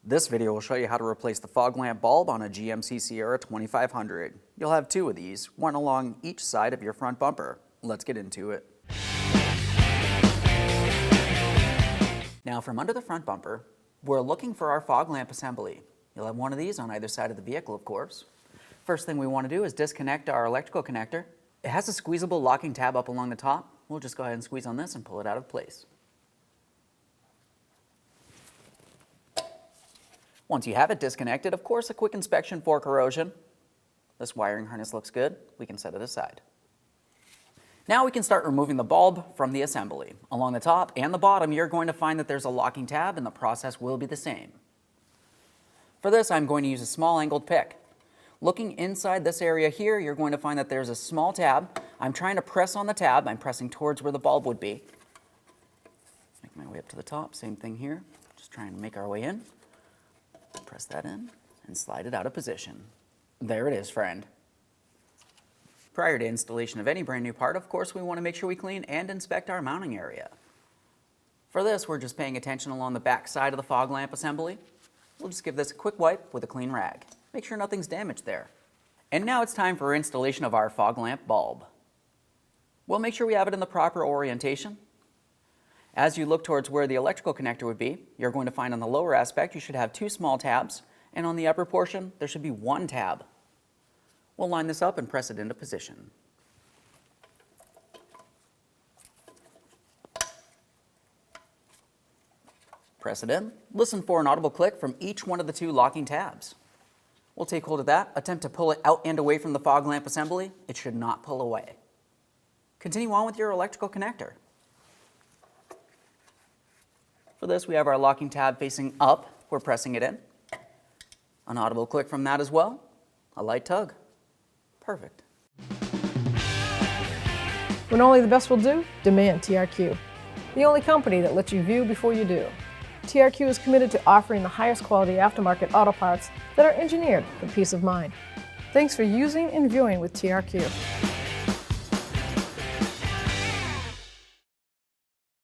This video will show you how to replace the fog lamp bulb on a GMC Sierra 2500. You'll have two of these, one along each side of your front bumper. Let's get into it. Now from under the front bumper, we're looking for our fog lamp assembly. You'll have one of these on either side of the vehicle, of course. First thing we want to do is disconnect our electrical connector. It has a squeezable locking tab up along the top. We'll just go ahead and squeeze on this and pull it out of place. Once you have it disconnected, of course, a quick inspection for corrosion. This wiring harness looks good. We can set it aside. Now we can start removing the bulb from the assembly. Along the top and the bottom, you're going to find that there's a locking tab, and the process will be the same. For this, I'm going to use a small angled pick. Looking inside this area here, you're going to find that there's a small tab. I'm trying to press on the tab. I'm pressing towards where the bulb would be. Make my way up to the top. Same thing here. Just trying to make our way in. Press that in and slide it out of position. There it is, friend. Prior to installation of any brand new part, of course, we want to make sure we clean and inspect our mounting area. For this, we're just paying attention along the back side of the fog lamp assembly. We'll just give this a quick wipe with a clean rag. Make sure nothing's damaged there. And now it's time for installation of our fog lamp bulb. We'll make sure we have it in the proper orientation. As you look towards where the electrical connector would be, you're going to find on the lower aspect you should have two small tabs, and on the upper portion there should be one tab. We'll line this up and press it into position. Press it in. Listen for an audible click from each one of the two locking tabs. We'll take hold of that, attempt to pull it out and away from the fog lamp assembly. It should not pull away. Continue on with your electrical connector. For this, we have our locking tab facing up. We're pressing it in. An audible click from that as well. A light tug. Perfect. When only the best will do, demand TRQ. The only company that lets you view before you do. TRQ is committed to offering the highest quality aftermarket auto parts that are engineered for peace of mind. Thanks for using and viewing with TRQ.